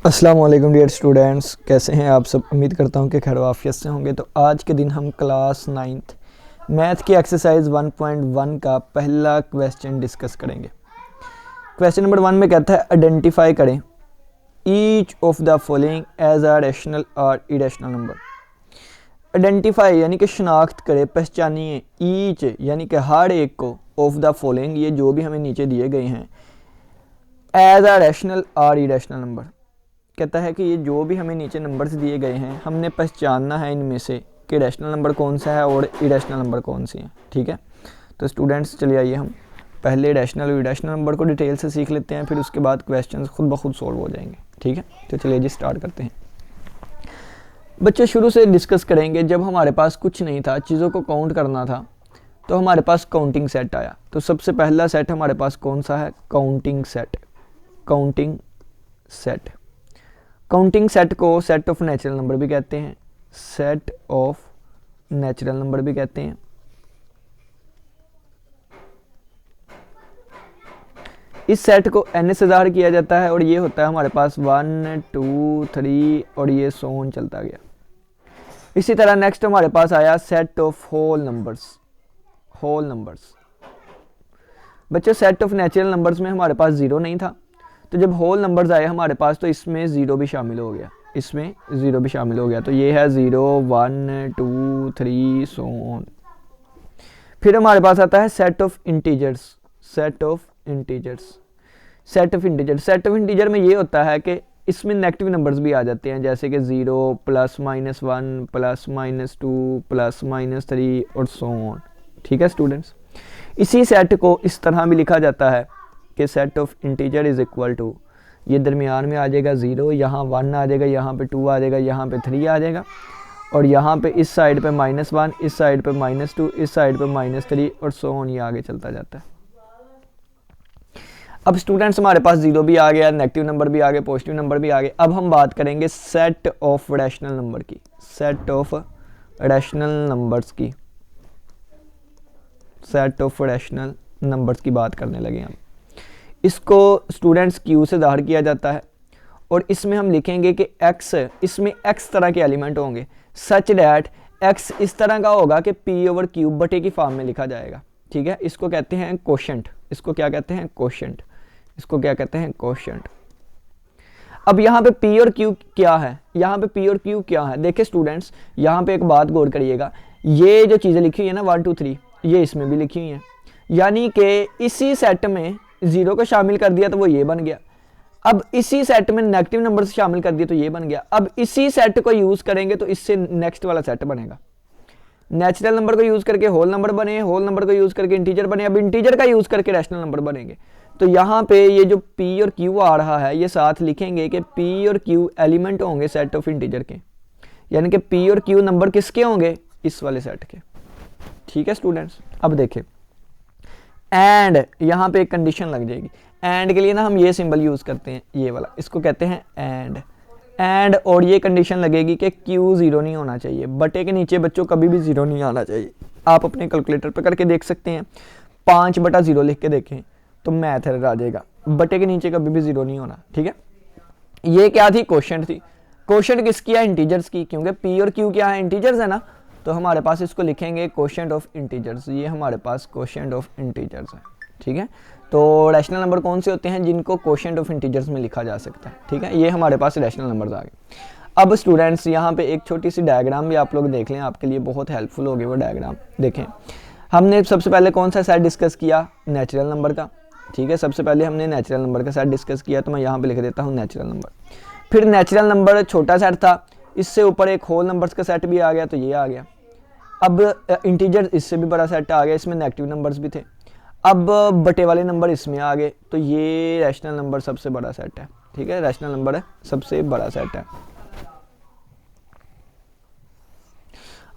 अस्सलाम वालेकुम dear students, कैसे हैं आप सब। उम्मीद करता हूं कि खैर आफियत से होंगे। तो आज के दिन हम क्लास 9th मैथ की एक्सरसाइज 1.1 का पहला क्वेश्चन डिस्कस करेंगे। क्वेश्चन नंबर 1 में कहता है आइडेंटिफाई करें each of the following as a rational और इरेशनल नंबर। आइडेंटिफाई यानी कि शनाख्त करें, पहचानिए, ईच यानी कि हर एक को, ऑफ द फॉलोइंग ये जो भी हमें नीचे दिए गए हैं, एज अ रैशनल और इरेशनल नंबर। कहता है कि ये जो भी हमें नीचे नंबर्स दिए गए हैं हमने पहचानना है इनमें से कि रैशनल नंबर कौन सा है और इरेशनल नंबर कौन सी है। ठीक है, तो स्टूडेंट्स चलिए आइए हम पहले रैशनल और इरेशनल नंबर को डिटेल से सीख लेते हैं, फिर उसके बाद क्वेश्चंस खुद ब खुद सॉल्व हो जाएंगे। ठीक है, तो चलिए जी स्टार्ट करते हैं। बच्चे शुरू से डिस्कस करेंगे, जब हमारे पास कुछ नहीं था, चीज़ों को काउंट करना था, तो हमारे पास काउंटिंग सेट आया। तो सबसे पहला सेट हमारे पास कौन सा है? Counting set. Counting set, counting set को सेट ऑफ नेचुरल नंबर भी कहते हैं, सेट ऑफ नेचुरल नंबर भी कहते हैं। इस सेट को n से ज़ाहिर किया जाता है और ये होता है हमारे पास 1 2 3 और ये सो ऑन चलता गया। इसी तरह नेक्स्ट हमारे पास आया set of whole numbers. Whole numbers बच्चों, सेट ऑफ नेचुरल नंबर्स में हमारे पास ज़ीरो नहीं था, तो जब होल नंबर्स आए हमारे पास तो इसमें ज़ीरो भी शामिल हो गया, इसमें ज़ीरो भी शामिल हो गया। तो ये है 0 1 2 3 सो ऑन। फिर हमारे पास आता है set of integers. Set of integers, set of integer, set of integer में ये होता है कि इसमें नेगेटिव नंबर्स भी आ जाते हैं, जैसे कि 0 +-1 +-2 +-3 और सो ऑन। ठीक है स्टूडेंट्स, इसी सेट को इस तरह भी लिखा जाता है कि set of integer is equal to, ये दरमियान में आ जाएगा 0, यहाँ 1 आ जाएगा, यहाँ पे 2 आ जाएगा, यहाँ पे 3 आ जाएगा, और यहाँ पे इस साइड पे -1, इस साइड पे -2, इस साइड पे -3 और सो ऑन, ये आगे चलता जाता है। अब स्टूडेंट्स हमारे पास 0 भी आ गया, नेगेटिव नंबर भी आ गए, पॉजिटिव नंबर भी आ गए। अब हम बात करेंगे सेट ऑफ रैशनल नंबर की, सेट ऑफ रैशनल नंबर्स की, सेट ऑफ रैशनल नंबर्स की बात करने लगे हम। इसको स्टूडेंट्स क्यू से ज़ाहिर किया जाता है और इसमें हम लिखेंगे कि x, इसमें x तरह के एलिमेंट होंगे, सच डैट x इस तरह का होगा कि p/q बटे की फॉर्म में लिखा जाएगा। ठीक है, इसको कहते हैं कोशेंट। इसको क्या कहते हैं? कोशेंट। इसको क्या कहते हैं? कोशेंट। अब यहाँ पे p और q क्या है? यहाँ पे p और q क्या है? देखिए स्टूडेंट्स, यहाँ पे एक बात गौर करिएगा, ये जो चीज़ें लिखी हुई है ना 1 2 3, ये इसमें भी लिखी हुई है, यानी कि इसी सेट में 0 को शामिल कर दिया तो वो ये बन गया। अब इसी सेट में नेगेटिव नंबर से शामिल कर दिया तो ये बन गया। अब इसी सेट को यूज़ करेंगे तो इससे नेक्स्ट वाला सेट बनेगा। नेचुरल नंबर को यूज़ करके होल नंबर बने, होल नंबर को यूज़ करके इंटीजर बने, अब इंटीजर का यूज़ करके रैशनल नंबर बनेंगे। तो यहाँ पे ये जो p और q आ रहा है, ये साथ लिखेंगे कि p और q एलिमेंट होंगे सेट ऑफ इंटीजर के, यानी कि p और q नंबर किसके होंगे? इस वाले सेट के। ठीक है स्टूडेंट्स, अब देखें, एंड यहाँ पे एक कंडीशन लग जाएगी। एंड के लिए ना हम ये सिंबल यूज़ करते हैं, ये वाला, इसको कहते हैं एंड। एंड और ये कंडीशन लगेगी कि q 0 नहीं होना चाहिए, बटे के नीचे बच्चों कभी भी 0 नहीं आना चाहिए। आप अपने कैलकुलेटर पर करके देख सकते हैं, 5/0 लिख के देखें तो मैथ एरर आ जाएगा, बटे के नीचे कभी भी 0 नहीं होना। ठीक है, ये क्या थी? क्वोशेंट थी। क्वोशेंट किसकी है? इंटीजर्स की, क्योंकि p और q क्या है? इंटीजर्स है ना, तो हमारे पास इसको लिखेंगे क्वोशेंट ऑफ इंटीजर्स। ये हमारे पास क्वोशेंट ऑफ इंटीजर्स है। ठीक है, तो रैशनल नंबर कौन से होते हैं जिनको क्वोशेंट ऑफ इंटीजर्स में लिखा जा सकता है? ठीक है, ये हमारे पास रैशनल नंबर्स आ गए। अब स्टूडेंट्स यहाँ पे एक छोटी सी डायग्राम भी आप लोग देख लें, आपके लिए बहुत हेल्पफुल होगी वो डायग्राम। देखें, हमने सबसे पहले कौन सा सेट डिस्कस किया? नेचुरल नंबर का। ठीक है, सबसे पहले हमने नेचुरल नंबर का सेट डिस्कस किया, तो मैं यहाँ पर लिख देता हूँ नेचुरल नंबर। फिर नेचुरल नंबर छोटा सेट था, इससे ऊपर एक होल नंबर्स का सेट भी आ गया, तो ये आ गया। अब इंटीजर इससे भी बड़ा सेट आ गया, इसमें नेगेटिव नंबर्स भी थे। अब बटे वाले नंबर इसमें आ गए, तो ये रैशनल नंबर सबसे बड़ा सेट है। ठीक है, रैशनल नंबर है सबसे बड़ा सेट है।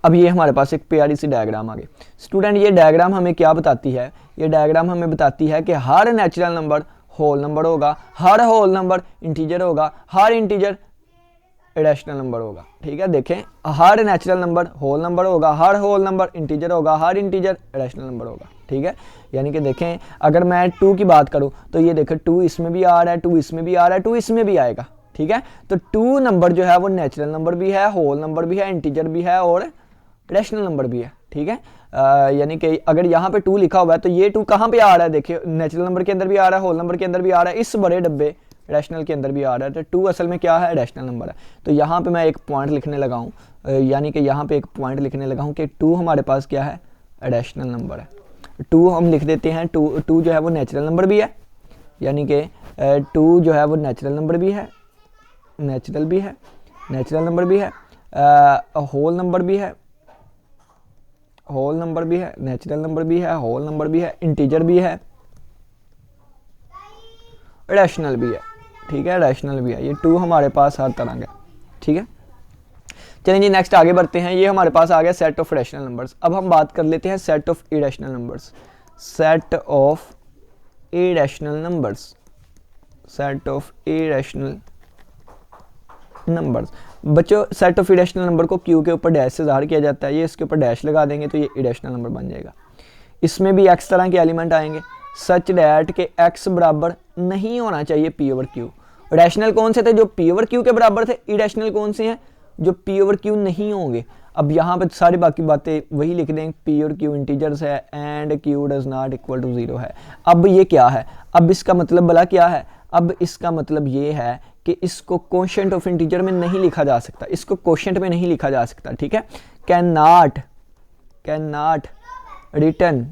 अब ये हमारे पास एक प्यारी सी डायग्राम आ गई। स्टूडेंट, ये डायग्राम हमें क्या बताती है? ये डायग्राम हमें बताती है कि हर नेचुरल नंबर होल नंबर होगा, हर होल नंबर इंटीजर होगा, हर इंटीजर रैशनल नंबर होगा। ठीक है, देखें, हर नेचुरल नंबर होल नंबर होगा, हर होल नंबर इंटीजर होगा, हर इंटीजर रैशनल नंबर होगा। ठीक है, यानी कि देखें, अगर मैं 2 की बात करूं तो ये देखें 2 इसमें भी आ रहा है, 2 इसमें भी आ रहा है, 2 इसमें भी आएगा। ठीक है। तो 2 नंबर जो है वो नेचुरल नंबर भी है, होल नंबर भी है, इंटीजर भी है और रैशनल नंबर भी है, ठीक है। यानी कि अगर यहाँ पे 2 लिखा हुआ है तो ये 2 कहाँ पे आ रहा है, देखिए नेचुरल नंबर के अंदर भी आ रहा है, होल नंबर के अंदर भी आ रहा है, इस बड़े डब्बे रैशनल के अंदर भी आ रहा है। तो 2 असल में क्या है, रैशनल नंबर है। तो यहाँ पे मैं एक पॉइंट लिखने लगा हूँ, यानी कि यहाँ पे एक पॉइंट लिखने लगा हूँ कि 2 हमारे पास क्या है, रैशनल नंबर है। 2 हम लिख देते हैं, 2 जो है वो नेचुरल नंबर भी है, यानी कि 2 जो है वो नेचुरल नंबर भी है, नेचुरल नंबर भी है, होल नंबर भी है, नेचुरल नंबर भी है, होल नंबर भी है, इंटीजर भी है, रैशनल भी है, ठीक है, रैशनल भी है। ये 2 हमारे पास हर तरह का, ठीक है। चलिए जी नेक्स्ट आगे बढ़ते हैं। ये हमारे पास आ गया सेट ऑफ रैशनल नंबर्स। अब हम बात कर लेते हैं set of irrational numbers. Set of irrational numbers, set of irrational numbers. बच्चों सेट ऑफ इरेशनल नंबर को क्यू के ऊपर डैश से ज़ाहिर किया जाता है। ये इसके ऊपर डैश लगा देंगे तो ये इरेशनल नंबर बन जाएगा। इसमें भी एक्स तरह के एलिमेंट आएंगे, सच डैट के एक्स बराबर नहीं होना चाहिए पी ओवर क्यू। रैशनल कौन से थे, जो पी ओवर क्यू के बराबर थे। इरेशनल कौन से हैं, जो पी ओवर क्यू नहीं होंगे। अब यहाँ पे सारी बाकी बातें वही लिख देंगे, पी और क्यू इंटीजर्स है and q does not equal to 0 है। अब ये क्या है, अब इसका मतलब भला क्या है, अब इसका मतलब ये है कि इसको कोशेंट ऑफ इंटीजर में नहीं लिखा जा सकता, इसको कोशेंट में नहीं लिखा जा सकता, ठीक है। Can not return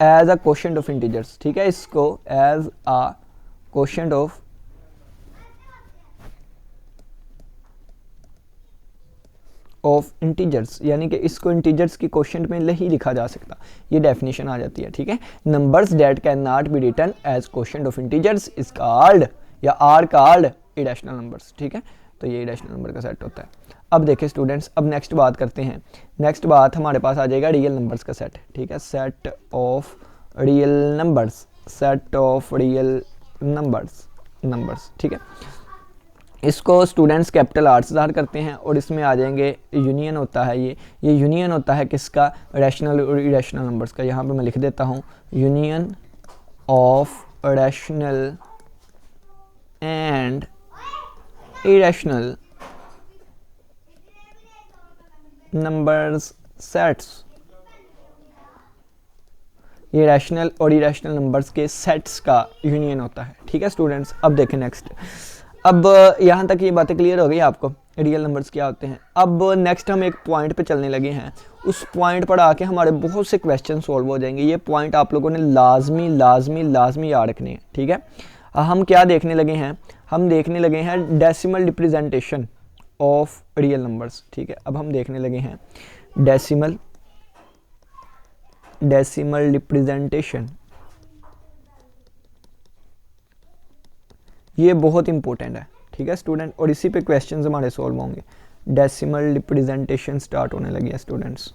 as a quotient of integers, ठीक है। इसको as a quotient of integers, यानी कि इसको इंटीजर्स की कोशेंट में नहीं लिखा जा सकता, ये डेफिनेशन आ जाती है, ठीक है। Numbers that can not be written as quotient of integers is called या आर कॉल्ड इरेशनल नंबर्स, ठीक है। तो ये इरेशनल नंबर का सेट होता है। अब देखिए स्टूडेंट्स, अब नेक्स्ट बात करते हैं। नेक्स्ट बात हमारे पास आ जाएगा रियल नंबर्स का सेट, ठीक है। Set of real numbers, set of real numbers, ठीक है। इसको स्टूडेंट्स कैपिटल आर से ज़ाहिर करते हैं और इसमें आ जाएंगे यूनियन होता है, ये यूनियन होता है किसका, रैशनल और इरेशनल नंबर्स का। यहाँ पे मैं लिख देता हूँ union of rational and irrational numbers sets. ये रैशनल और इरेशनल नंबर्स के सेट्स का यूनियन होता है, ठीक है स्टूडेंट्स। अब देखें नेक्स्ट, अब यहाँ तक ये बातें क्लियर हो गई आपको, रियल नंबर्स क्या होते हैं। अब नेक्स्ट हम एक पॉइंट पे चलने लगे हैं, उस पॉइंट पर आके हमारे बहुत से क्वेश्चन सॉल्व हो जाएंगे। ये पॉइंट आप लोगों ने लाजमी याद रखने हैं, ठीक है। हम क्या देखने लगे हैं, हम देखने लगे हैं decimal representation of real numbers, ठीक है। अब हम देखने लगे हैं डेसिमल रिप्रेजेंटेशन, ये बहुत इंपॉर्टेंट है, ठीक है स्टूडेंट, और इसी पे क्वेश्चंस हमारे सॉल्व होंगे। डेसिमल रिप्रेजेंटेशन स्टार्ट होने लगी है स्टूडेंट्स।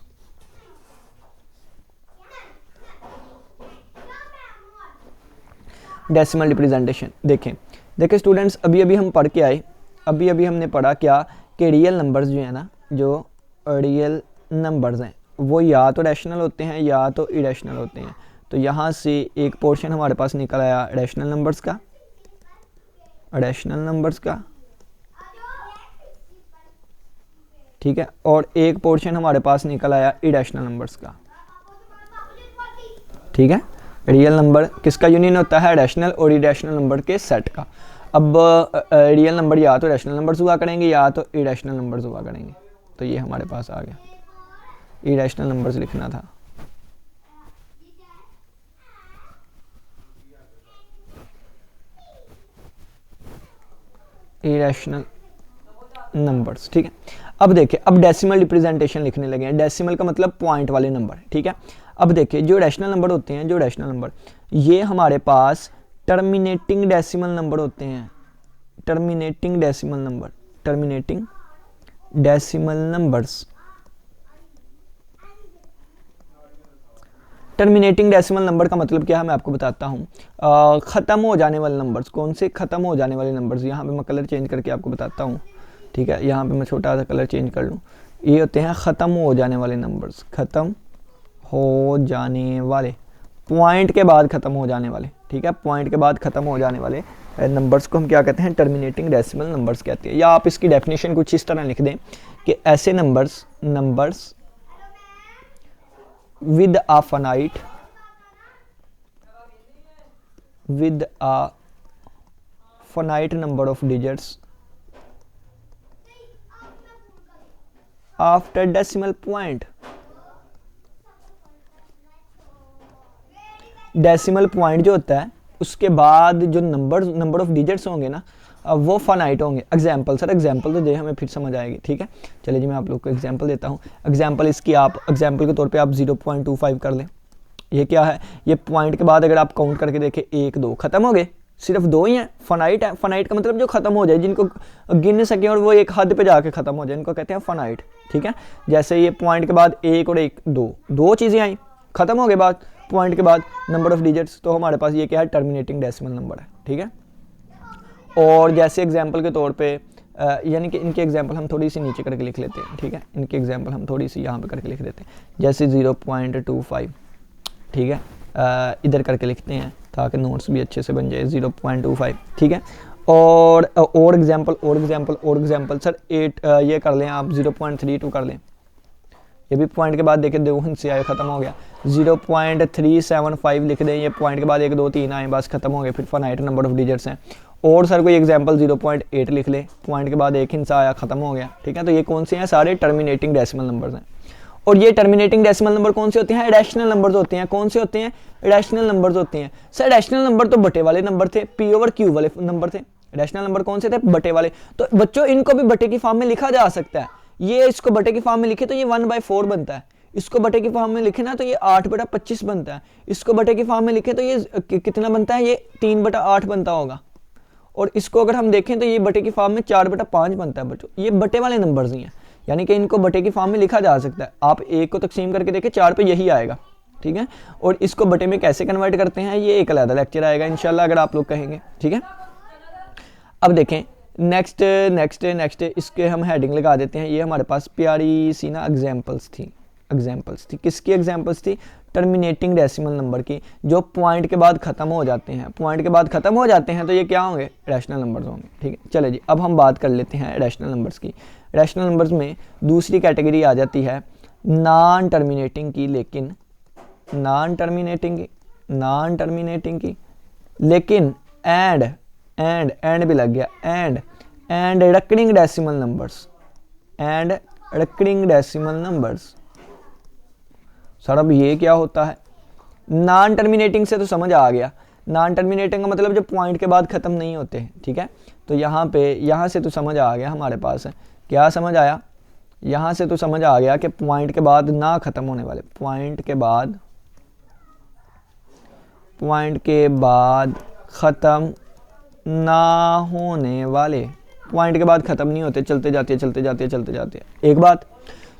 डेसिमल रिप्रेजेंटेशन देखें स्टूडेंट्स, अभी हम पढ़ के आए, अभी हमने पढ़ा क्या कि रियल नंबर्स जो है ना, जो रियल नंबर्स हैं वो या तो रैशनल होते हैं या तो इरेशनल होते हैं। तो यहाँ से एक पोर्शन हमारे पास निकल आया रैशनल नंबर्स का, ठीक है, और एक पोर्शन हमारे पास निकल आया इरेशनल नंबर्स का, ठीक है। रियल नंबर किसका यूनियन होता है, रैशनल और इरेशनल नंबर के सेट का। अब रियल नंबर या तो रैशनल नंबर्स हुआ करेंगे या तो इरेशनल नंबर्स हुआ करेंगे। तो ये हमारे पास आ गया, इरेशनल नंबर्स लिखना था। इरेशनल नंबर्स, ठीक है। अब देखिए, अब डेसिमल रिप्रेजेंटेशन लिखने लगे हैं। डेसिमल का मतलब पॉइंट वाले नंबर, ठीक है। अब देखिए जो रैशनल नंबर होते हैं, जो रैशनल नंबर, ये हमारे पास टर्मिनेटिंग डेसिमल नंबर होते हैं। Terminating decimal numbers, terminating decimal number का मतलब क्या है मैं आपको बताता हूँ। ख़त्म हो जाने वाले नंबर्स, कौन से ख़त्म हो जाने वाले नंबर्स, यहाँ पे मैं कलर चेंज करके आपको बताता हूँ, ठीक है। यहाँ पे मैं छोटा सा कलर चेंज कर लूँ। ये होते हैं ख़त्म हो जाने वाले नंबर्स, ख़त्म हो जाने वाले, पॉइंट के बाद ख़त्म हो जाने वाले, ठीक है, पॉइंट के बाद ख़त्म हो जाने वाले नंबर्स को हम क्या कहते हैं, टर्मिनेटिंग डेसिमल नंबर्स कहते हैं। या आप इसकी डेफिनेशन कुछ इस तरह लिख दें कि ऐसे numbers with a finite number of digits after decimal point। Decimal point जो होता है उसके बाद जो नंबर ऑफ डिजिट्स होंगे ना, अब वो फाइनाइट होंगे। एग्जाम्पल सर, एग्जाम्पल तो दे हमें फिर समझ आएगी, ठीक है। चलिए जी मैं आप लोग को एग्जाम्पल देता हूँ। एग्जाम्पल इसकी आप एग्जाम्पल के तौर पे आप 0.25 कर लें। ये क्या है, ये पॉइंट के बाद अगर आप काउंट करके देखें 1 2 खत्म हो गए, सिर्फ 2 ही हैं। फाइनाइट है, फाइनाइट का मतलब जो खत्म हो जाए, जिनको गिन सके और वो एक हद पे जाके खत्म हो जाए, इनको कहते हैं फाइनाइट, ठीक है। जैसे ये पॉइंट के बाद 1 और 1 दो चीज़ें आई, खत्म हो गए बाद पॉइंट के बाद नंबर ऑफ डिजिट्स, तो हमारे पास ये क्या है, टर्मिनेटिंग डेसिमल नंबर है, ठीक है। और जैसे एग्जाम्पल के तौर पे यानी कि इनके एग्जाम्पल हम थोड़ी सी नीचे करके लिख लेते हैं, ठीक है। इनके एग्जाम्पल हम थोड़ी सी यहाँ पे करके लिख देते हैं, जैसे 0.25, ठीक है। इधर करके लिखते हैं ताकि नोट्स भी अच्छे से बन जाए, 0.25, ठीक है। और एग्जाम्पल सर 8 ये कर लें आप, 0.32 कर लें। ये भी पॉइंट के बाद देखें 2 से आए, खत्म हो गया। 0.375 लिख दें, ये पॉइंट के बाद 1 2 3 आए, बस खत्म हो गए, फिर फाइनाइट नंबर ऑफ डिजिट्स हैं। और सर कोई एग्जांपल 0.8 लिख ले, पॉइंट के बाद 1 हिस्सा आया, खत्म हो गया, ठीक है। तो ये कौन से हैं, सारे टर्मिनेटिंग डेसिमल नंबर्स हैं। और ये टर्मिनेटिंग डेसिमल नंबर कौन से होते हैं, रैशनल नंबर्स होते हैं। कौन से होते हैं, रैशनल नंबर्स होते हैं। सर रैशनल नंबर तो बटे वाले नंबर थे, पी ओवर क्यू वाले नंबर थे। रैशनल नंबर कौन से थे, बटे वाले। तो बच्चों इनको भी बटे की फॉर्म में लिखा जा सकता है। ये इसको बटे की फॉर्म में लिखे तो ये 1/4 बनता है। इसको बटे की फॉर्म में लिखे ना तो ये 8/25 बनता है। इसको बटे की फॉर्म में लिखे तो ये कितना बनता है, ये 3/8 बनता होगा। और इसको अगर हम देखें तो ये बटे की फॉर्म में 4/5 बनता है। बच्चों ये बटे वाले नंबर्स ही हैं, यानी कि इनको बटे की फॉर्म में लिखा जा सकता है। आप 1 को तकसीम करके देखें 4 पे यही आएगा, ठीक है। और इसको बटे में कैसे कन्वर्ट करते हैं, ये एक अलग लेक्चर आएगा इंशाल्लाह, अगर आप लोग कहेंगे, ठीक है। अब देखें नेक्स्ट इसके हम हेडिंग लगा देते हैं। ये हमारे पास प्यारी सी ना एग्जाम्पल्स थी। किसकी एग्जाम्पल्स थी, टर्मिनेटिंग डेसिमल नंबर की, जो पॉइंट के बाद खत्म हो जाते हैं। पॉइंट के बाद खत्म हो जाते हैं तो ये क्या होंगे, रैशनल नंबर्स होंगे, ठीक है। चले जी अब हम बात कर लेते हैं रैशनल नंबर्स की। रैशनल नंबर्स में दूसरी कैटेगरी आ जाती है नॉन टर्मिनेटिंग की, लेकिन नॉन टर्मिनेटिंग की लेकिन एंड भी लग गया, and recurring decimal numbers. Sir अब ये क्या होता है, नॉन टर्मिनेटिंग से तो समझ आ गया। नॉन टर्मिनेटिंग का मतलब जो पॉइंट के बाद ख़त्म नहीं होते, ठीक है। तो यहाँ से तो समझ आ गया हमारे पास, क्या समझ आया, यहाँ से तो समझ आ गया कि पॉइंट के बाद ना ख़त्म होने वाले, पॉइंट के बाद ख़त्म ना होने वाले, पॉइंट के बाद ख़त्म नहीं होते, चलते जाते। एक बात।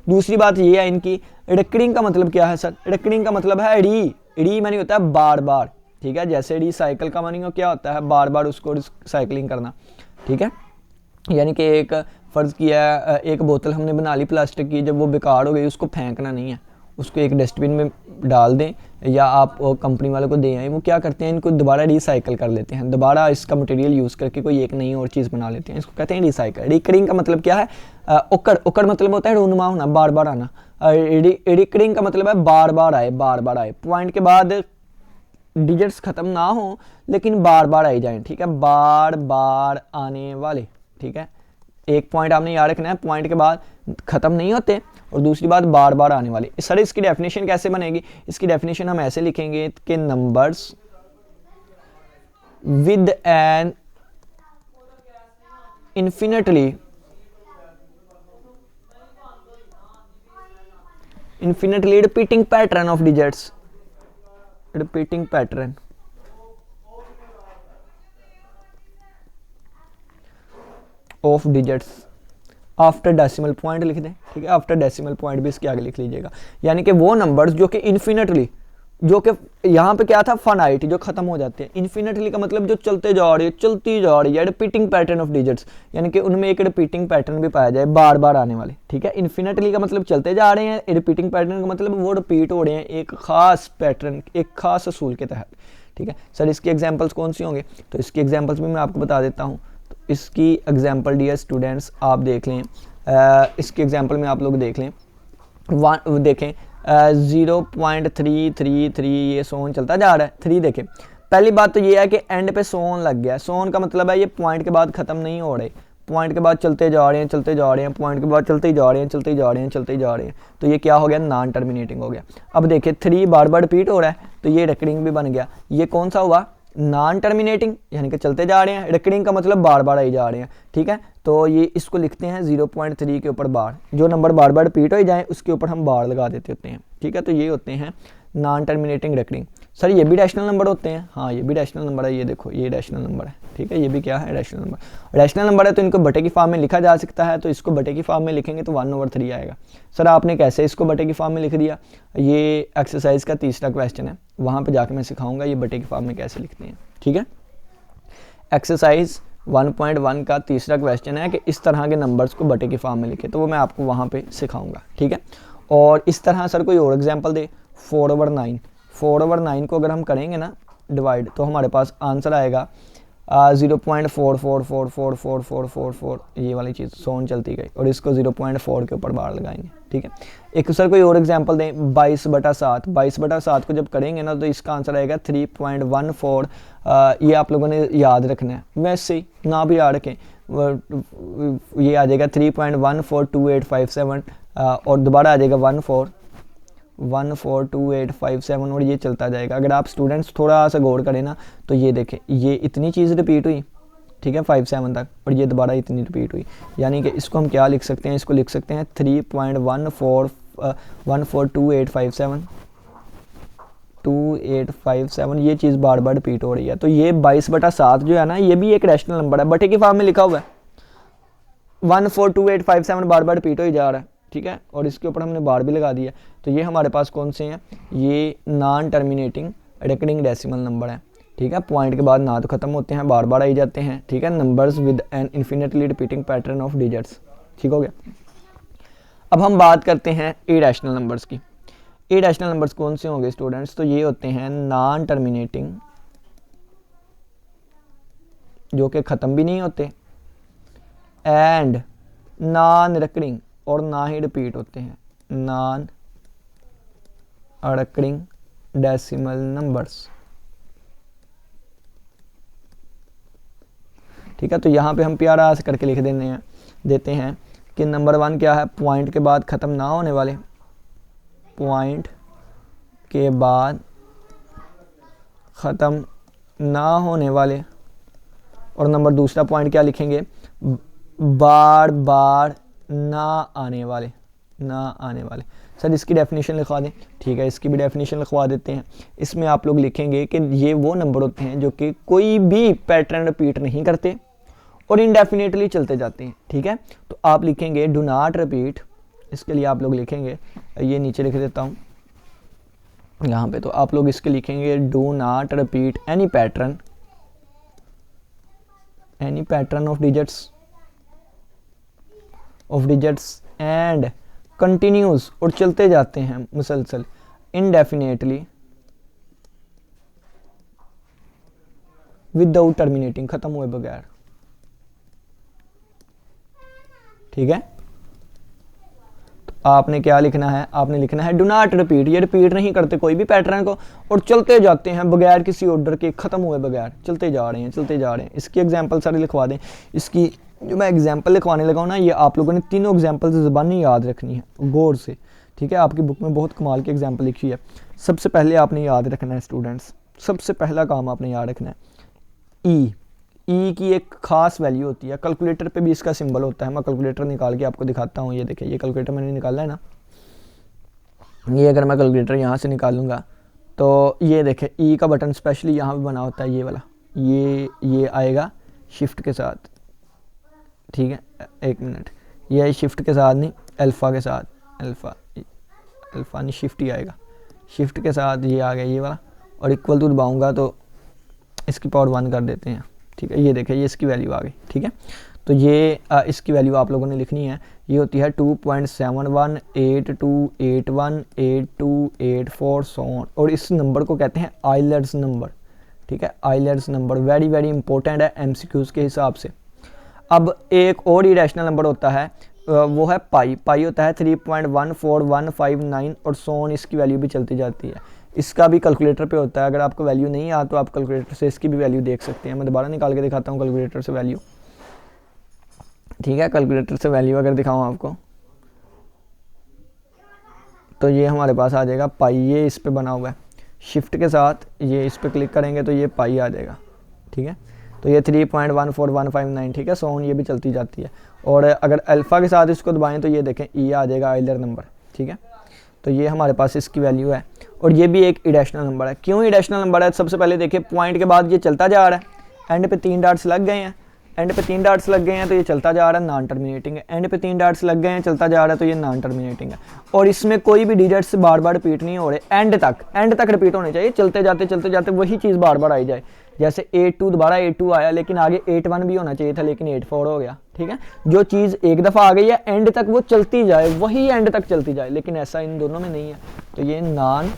दूसरी बात ये है इनकी, रिकरिंग का मतलब क्या है सर, रिकरिंग का मतलब है री मानी होता है बार बार, ठीक है। जैसे रिसाइकल का मानी क्या होता है, बार बार उसको रिसाइकलिंग करना, ठीक है। यानी कि एक फ़र्ज़ किया है, एक बोतल हमने बना ली प्लास्टिक की, जब वो बेकार हो गई उसको फेंकना नहीं है, उसको एक डस्टबिन में डाल दें या आप कंपनी वालों को दे आए। वो क्या करते हैं, इनको दोबारा रिसाइकल कर लेते हैं, दोबारा इसका मटेरियल यूज़ करके कोई एक नई और चीज़ बना लेते हैं, इसको कहते हैं रिसाइकल। रिकरिंग का मतलब क्या है, ओकर मतलब होता है रूनुमा होना, बार बार आना। रिकरिंग का मतलब है बार बार आए, पॉइंट के बाद डिजिट्स ख़त्म ना हो लेकिन बार बार आई जाएँ, ठीक है, बार बार आने वाले, ठीक है। एक पॉइंट आपने याद रखना है, पॉइंट के बाद ख़त्म नहीं होते, और दूसरी बात बार बार आने वाली। सर इसकी डेफिनेशन कैसे बनेगी, इसकी डेफिनेशन हम ऐसे लिखेंगे कि numbers with an infinitely repeating pattern of digits, repeating pattern of digits after decimal point लिख दें, ठीक है। आफ्टर डेसिमल पॉइंट भी इसके आगे लिख लीजिएगा, यानी कि वो नंबर्स जो कि इन्फिनिटली जो कि यहाँ पे क्या था, फाइनाइट, जो खत्म हो जाते हैं। इन्फिनिटली का मतलब जो चलते जा रही है, चलती जा रही है, रिपीटिंग पैटर्न ऑफ डिजिट्स, यानी कि उनमें एक रिपीटिंग पैटर्न भी पाया जाए, बार बार आने वाले, ठीक है। इन्फिनिटली का मतलब चलते जा रहे हैं, रिपीटिंग पैटर्न का मतलब वो रिपीट हो रहे हैं एक खास पैटर्न, एक खास असूल के तहत, ठीक है। सर इसकी एग्जाम्पल्स कौन सी होंगे, तो इसकी एग्जाम्पल्स भी मैं आपको बता देता हूँ। तो इसकी एग्जाम्पल डियर स्टूडेंट्स आप देख लें, इसकी एग्जाम्पल में आप लोग देख लें, देखें 0.333 ये सोन चलता जा रहा है। 3 देखें, पहली बात तो ये है कि एंड पे सोन लग गया। सोन का मतलब है ये पॉइंट के बाद ख़त्म नहीं हो रहे, पॉइंट के बाद चलते जा रहे हैं, चलते जा रहे हैं, पॉइंट के बाद चलते ही जा रहे हैं, चलते ही जा रहे हैं, चलते ही जा रहे हैं। तो ये क्या हो गया, नॉन टर्मिनेटिंग हो गया। अब देखिए 3 बार बार रिपीट हो रहा है, तो ये रिकरिंग भी बन गया। ये कौन सा हुआ, नॉन टर्मिनेटिंग, यानी कि चलते जा रहे हैं। रिकरिंग का मतलब बार बार आई जा रहे हैं, ठीक है। तो ये इसको लिखते हैं 0.3 के ऊपर बार, जो नंबर बार बार रिपीट हो जाए उसके ऊपर हम बार लगा देते होते हैं, ठीक है। तो ये होते हैं नॉन टर्मिनेटिंग रिकरिंग। सर ये भी रैशनल नंबर होते हैं, हाँ ये भी रैशनल नंबर है, ये देखो ये रैशनल नंबर है, ठीक है। ये भी क्या है, रैशनल नंबर। रैशनल नंबर है तो इनको बटे की फॉर्म में लिखा जा सकता है, तो इसको बटे की फॉर्म में लिखेंगे तो 1/3 आएगा। सर आपने कैसे इसको बटे की फॉर्म में लिख दिया, ये एक्सरसाइज का तीसरा क्वेश्चन है, वहाँ पर जाकर मैं सिखाऊंगा ये बटे की फॉर्म में कैसे लिखते हैं, ठीक है। एक्सरसाइज 1.1 का तीसरा क्वेश्चन है कि इस तरह के नंबर्स को बटे की फॉर्म में लिखे, तो वो मैं आपको वहाँ पे सिखाऊंगा, ठीक है। और इस तरह सर कोई और एग्जांपल दे, 4/9, 4/9 को अगर हम करेंगे ना डिवाइड, तो हमारे पास आंसर आएगा 0.44444444, ये वाली चीज़ सोन चलती गई, और इसको 0.4 के ऊपर बार लगाएंगे, ठीक है। एक सर कोई और एग्जांपल दें, 22/7, 22/7 को जब करेंगे ना तो इसका आंसर आएगा 3.14। ये आप लोगों ने याद रखना है, वैसे ही ना भी याद रखें, ये आ जाएगा 3.142857, और दोबारा आ जाएगा 142857, और ये चलता जाएगा। अगर आप स्टूडेंट्स थोड़ा सा गौर करें ना तो ये देखें, ये इतनी चीज़ रिपीट हुई, ठीक है, 57 तक, और ये दोबारा इतनी रिपीट हुई, यानी कि इसको हम क्या लिख सकते हैं, इसको लिख सकते हैं 3.142857, ये चीज़ बार बार रिपीट हो रही है। तो ये 22/7 जो है ना, ये भी एक रैशनल नंबर है, बटे की फॉर्म में लिखा हुआ है, 142857 बार बार रिपीट हो जा रहा है, ठीक है, और इसके ऊपर हमने बार भी लगा दिया। तो ये हमारे पास कौन से हैं, ये non terminating recurring decimal number है, ठीक है। पॉइंट के बाद ना तो ख़त्म होते हैं, बार बार आई जाते हैं, ठीक है। Numbers with an infinitely repeating pattern of digits, ठीक हो गया। अब हम बात करते हैं इरैशनल नंबर्स की। इरैशनल नंबर्स कौन से होंगे स्टूडेंट्स, तो ये होते हैं नॉन टर्मिनेटिंग, जो कि ख़त्म भी नहीं होते, एंड नॉन रिकरिंग, और ना ही रिपीट होते हैं, नॉन रिकरिंग डेसिमल नंबर्स, ठीक है। तो यहाँ पे हम प्यारा से करके लिख देते हैं कि नंबर 1 क्या है, पॉइंट के बाद ख़त्म ना होने वाले, पॉइंट के बाद ख़त्म ना होने वाले, और नंबर दूसरा पॉइंट क्या लिखेंगे, बार बार ना आने वाले, ना आने वाले। सर इसकी डेफिनेशन लिखवा दें, ठीक है, इसकी भी डेफिनेशन लिखवा देते हैं। इसमें आप लोग लिखेंगे कि ये वो नंबर होते हैं जो कि कोई भी पैटर्न रिपीट नहीं करते और इंडेफिनेटली चलते जाते हैं, ठीक है। तो आप लिखेंगे डू नॉट रिपीट, इसके लिए आप लोग लिखेंगे, ये नीचे लिख देता हूँ यहाँ पे, तो आप लोग इसके लिखेंगे do not repeat any pattern of digits and continuous, और चलते जाते हैं मुसलसल, इनडेफिनेटली विदाउट टर्मिनेटिंग, खत्म हुए बगैर, ठीक है। तो आपने क्या लिखना है, आपने लिखना है डू नॉट रिपीट, ये रिपीट नहीं करते कोई भी पैटर्न को, और चलते जाते हैं बगैर किसी ऑर्डर के, खत्म हुए बगैर चलते जा रहे हैं, चलते जा रहे हैं। इसकी एग्जांपल सारी लिखवा दें। इसकी जो मैं एग्जांपल लिखवाने लगा हूँ ना, ये आप लोगों ने तीनों एग्जांपल ज़बानी याद रखनी है गौर से, ठीक है। आपकी बुक में बहुत कमाल की एग्जांपल लिखी है। सबसे पहले आपने याद रखना है स्टूडेंट्स, सबसे पहला काम आपने याद रखना है, ई की एक खास वैल्यू होती है, कैलकुलेटर पे भी इसका सिंबल होता है। मैं कैलकुलेटर निकाल के आपको दिखाता हूँ, ये देखिए, ये कैलकुलेटर मैंने निकाला है ना, ये अगर मैं कैलकुलेटर यहाँ से निकालूंगा तो ये देखें ई का बटन स्पेशली यहाँ पे बना होता है, ये वाला, ये आएगा शिफ्ट के साथ, ठीक है, एक मिनट, ये शिफ्ट के साथ नहीं, अल्फ़ा के साथ, अल्फ़ा नहीं, शिफ्ट ही आएगा, शिफ्ट के साथ ये आ गया ये वाला, और इक्वल टू दबाऊँगा तो इसकी पावर 1 कर देते हैं, ठीक है। ये देखें ये इसकी वैल्यू आ गई, ठीक है। तो ये इसकी वैल्यू आप लोगों ने लिखनी है, ये होती है 2.7182818284 सो ऑन, और इस नंबर को कहते हैं आइलर्स नंबर, ठीक है। Euler's number very very important है एमसीक्यूज़ के हिसाब से। अब एक और इरेशनल नंबर होता है, वो है पाई। पाई होता है 3.14159 और सो ऑन, इसकी वैल्यू भी चलती जाती है। इसका भी कैलकुलेटर पे होता है, अगर आपको वैल्यू नहीं आ तो आप कैलकुलेटर से इसकी भी वैल्यू देख सकते हैं। मैं दोबारा निकाल के दिखाता हूँ कैलकुलेटर से वैल्यू, ठीक है। कैलकुलेटर से वैल्यू अगर दिखाऊँ आपको तो ये हमारे पास आ जाएगा पाई, ये इस पे बना हुआ है, शिफ्ट के साथ ये इस पे क्लिक करेंगे तो ये पाई आ जाएगा, ठीक है। तो ये 3.14159, ठीक है। सो ऑन ये भी चलती जाती है, और अगर अल्फ़ा के साथ इसको दबाएं तो ये देखें ई आ जाएगा आइलर नंबर, ठीक है। तो ये हमारे पास इसकी वैल्यू है, और ये भी एक इरेशनल नंबर है। क्यों इरेशनल नंबर है? सबसे पहले देखिए पॉइंट के बाद ये चलता जा रहा है, एंड पे 3 डॉट्स लग गए हैं, एंड पे 3 डॉट्स लग गए हैं तो ये चलता जा रहा है, नॉन टर्मिनेटिंग है। एंड पे 3 डॉट्स लग गए हैं, चलता जा रहा है तो ये नॉन टर्मिनेटिंग है, और इसमें कोई भी डिजिट्स बार बार रिपीट नहीं हो रहे, एंड तक रिपीट होने चाहिए, चलते जाते वही चीज़ बार बार आई जाए। जैसे 82 दोबारा 82 आया, लेकिन आगे 81 भी होना चाहिए था, लेकिन 84 हो गया, ठीक है। जो चीज़ एक दफ़ा आ गई है एंड तक वो चलती जाए, वही एंड तक चलती जाए, लेकिन ऐसा इन दोनों में नहीं है। तो ये नॉन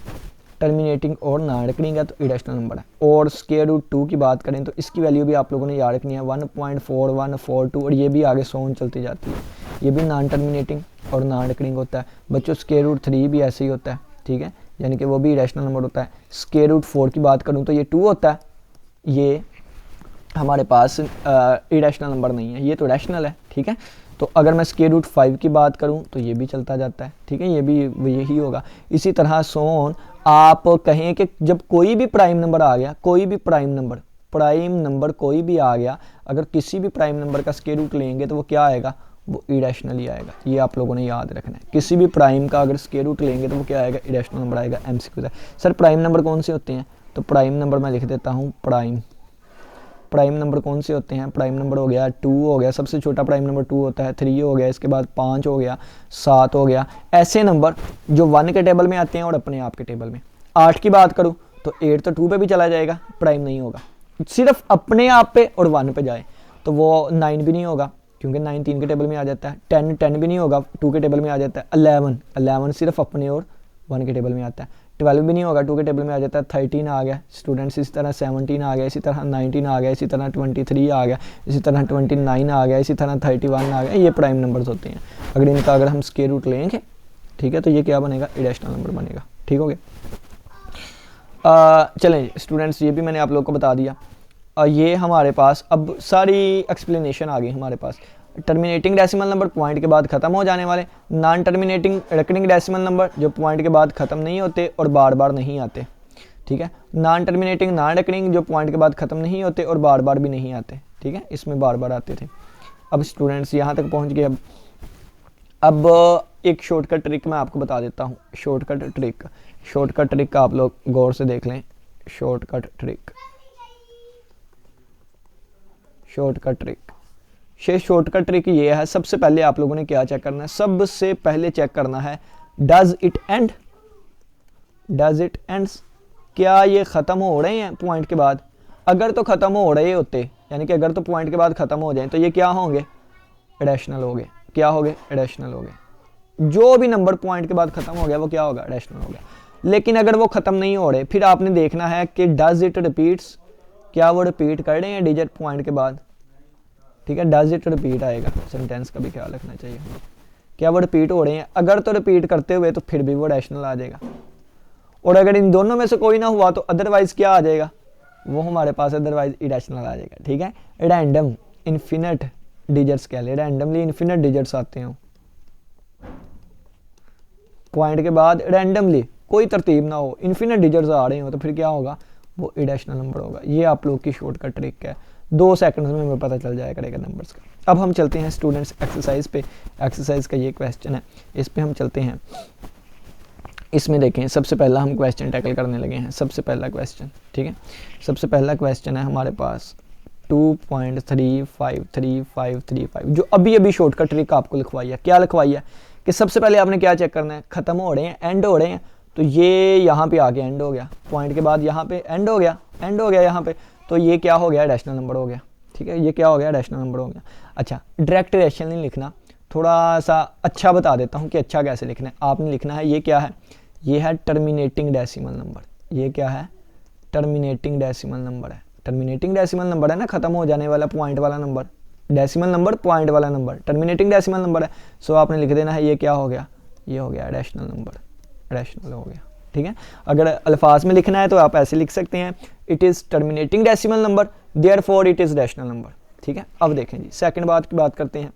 टर्मिनेटिंग और नॉन रिकरिंग है, तो इरेशनल नंबर है। और स्क्वायर रूट 2 की बात करें तो इसकी वैल्यू भी आप लोगों ने याद रखनी है 1.4142, और ये भी आगे सोन चलती जाती है। ये भी नॉन टर्मिनेटिंग और नॉन रिकरिंग होता है। बच्चों स्क्वायर रूट 3 भी ऐसे ही होता है, ठीक है, यानी कि वो भी इरेशनल नंबर होता है। स्क्वायर रूट 4 की बात करूँ तो ये 2 होता है, ये हमारे पास इरेशनल नंबर नहीं है, ये तो रैशनल है, ठीक है। तो अगर मैं स्क्वायर रूट 5 की बात करूं तो ये भी चलता जाता है, ठीक है, ये भी यही होगा। इसी तरह सो ऑन, आप कहें कि जब कोई भी प्राइम नंबर आ गया, कोई भी प्राइम नंबर कोई भी आ गया, अगर किसी भी प्राइम नंबर का स्क्वायर रूट लेंगे तो वो क्या आएगा? वो इरेशनल ही आएगा। ये आप लोगों ने याद रखना है, किसी भी प्राइम का अगर स्क्वायर रूट लेंगे तो वो क्या आएगा? इरेशनल नंबर आएगा। एमसीक्यू है सर प्राइम नंबर कौन से होते हैं? तो प्राइम नंबर मैं लिख देता हूँ, प्राइम नंबर कौन से होते हैं? प्राइम नंबर हो गया 2 हो गया, सबसे छोटा प्राइम नंबर 2 होता है, 3 हो गया, इसके बाद 5 हो गया, 7 हो गया। ऐसे नंबर जो 1 के टेबल में आते हैं और अपने आप के टेबल में। 8 की बात करूं तो 8 तो 2 पे भी चला जाएगा, प्राइम नहीं होगा। सिर्फ अपने आप पे और 1 पे जाए तो वो 9 भी नहीं होगा, क्योंकि 9 3 के टेबल में आ जाता है। 10 भी नहीं होगा, 2 के टेबल में आ जाता है। 11 सिर्फ अपने और 1 के टेबल में आता है। 12 भी नहीं होगा, 2 के टेबल में आ जाता है। 13 आ गया स्टूडेंट्स, इसी तरह 17 आ गया, इसी तरह 19 आ गया, इसी तरह 23 आ गया, इसी तरह 29 आ गया, इसी तरह 31 आ गया। ये प्राइम नंबर्स होते हैं। अगर हम स्क्वायर रूट लेंगे, ठीक है, तो ये क्या बनेगा? इरेशनल नंबर बनेगा, ठीक हो गया। चलें स्टूडेंट्स, ये भी मैंने आप लोग को बता दिया। ये हमारे पास अब सारी एक्सप्लेनेशन आ गई हमारे पास। टर्मिनेटिंग डेसिमल नंबर पॉइंट के बाद ख़त्म हो जाने वाले, non terminating recurring decimal number जो पॉइंट के बाद ख़त्म नहीं होते और बार बार नहीं आते, ठीक है। नॉन टर्मिनेटिंग नॉन रिकरिंग जो पॉइंट के बाद ख़त्म नहीं होते और बार बार भी नहीं आते, ठीक है, इसमें बार बार आते थे। अब स्टूडेंट्स यहाँ तक पहुँच गए। अब एक शॉर्टकट ट्रिक मैं आपको बता देता हूँ। शॉर्टकट ट्रिक आप लोग गौर से देख लें। शॉर्टकट ट्रिक ये है, सबसे पहले आप लोगों ने क्या चेक करना है? सबसे पहले चेक करना है डज इट एंड्स, क्या ये ख़त्म हो रहे हैं पॉइंट के बाद? अगर तो ख़त्म हो रहे होते, यानी कि अगर तो पॉइंट के बाद ख़त्म हो जाए तो ये क्या होंगे? रैशनल हो गए। क्या हो गए? रैशनल हो गए। जो भी नंबर पॉइंट के बाद ख़त्म हो गया वो क्या होगा? रैशनल हो गया। लेकिन अगर वो ख़त्म नहीं हो रहे, फिर आपने देखना है कि डज इट रिपीट्स, क्या वो रिपीट कर रहे हैं डिजिट पॉइंट के बाद, ठीक है। डज इट रिपीट आएगा, सेंटेंस का भी ख्याल रखना चाहिए। क्या वो रिपीट हो रहे हैं? अगर तो रिपीट करते हुए तो फिर भी वो रैशनल आ जाएगा, और अगर इन दोनों में से कोई ना हुआ तो अदरवाइज क्या आ जाएगा? वो हमारे पास अदरवाइज इरेशनल आ जाएगा, ठीक है। रैंडम इन्फिनिट डिजिट्स कह ले, रैंडमली इन्फिनिट डिजिट्स आते हैं पॉइंट के बाद, रैंडमली कोई तरतीब ना हो, इन्फिनिट डिजिट्स आ रहे हो तो फिर क्या होगा? वो इरेशनल नंबर होगा। ये आप लोग की शॉर्टकट ट्रिक है, 2 सेकंड्स में हमें पता चल जाया करेगा नंबर्स का। अब हम चलते हैं स्टूडेंट्स एक्सरसाइज पे। एक्सरसाइज का ये क्वेश्चन है, इस पे हम चलते हैं। इसमें देखें, सबसे पहला हम क्वेश्चन टैकल करने लगे हैं। सबसे पहला क्वेश्चन, ठीक है, सबसे पहला क्वेश्चन है हमारे पास 2.35335, जो अभी अभी शॉर्टकट ट्रिक आपको लिखवाई है। क्या लिखवाई है कि सबसे पहले आपने क्या चेक करना है? ख़त्म हो रहे हैं, एंड हो रहे हैं, तो ये यहाँ पे आके एंड हो गया, पॉइंट के बाद यहाँ पे एंड हो गया यहाँ पे, तो ये क्या हो गया, रैशनल नंबर हो गया। ठीक है, ये क्या हो गया, रैशनल नंबर हो गया। अच्छा, डायरेक्ट रैशनल नहीं लिखना, थोड़ा सा अच्छा बता देता हूँ कि अच्छा कैसे लिखना है। आपने लिखना है, ये क्या है, ये है टर्मिनेटिंग डेसिमल नंबर। ये क्या है, टर्मिनेटिंग डेसिमल नंबर है। टर्मिनेटिंग डेसिमल नंबर है ना, ख़त्म हो जाने वाला पॉइंट वाला नंबर, डेसिमल नंबर पॉइंट वाला नंबर टर्मिनेटिंग डेसिमल नंबर है। सो आपने लिख देना है, ये क्या हो गया, ये हो गया रैशनल नंबर, रैशनल हो गया। ठीक है, अगर अल्फाज में लिखना है तो आप ऐसे लिख सकते हैं, it is terminating decimal number, therefore it is rational number. ठीक है, अब देखें जी सेकंड पार्ट की बात करते हैं।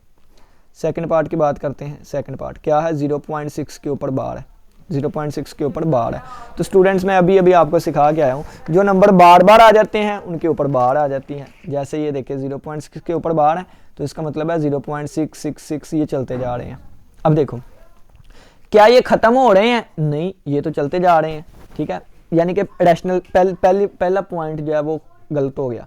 सेकंड पार्ट की बात करते हैं। सेकंड पार्ट क्या है, 0.6 के ऊपर बार है, 0.6 के ऊपर बार है। तो स्टूडेंट्स मैं अभी आपको सिखा के आया हूँ, जो नंबर बार बार आ जाते हैं उनके ऊपर बार आ जाती हैं। जैसे ये देखिए 0.6 के ऊपर बार है, तो इसका मतलब है 0.666 ये चलते जा रहे हैं। अब देखो, क्या ये ख़त्म हो रहे हैं, नहीं, ये तो चलते जा रहे हैं। ठीक है, यानी कि रैशनल पहला पॉइंट जो है वो गलत हो गया।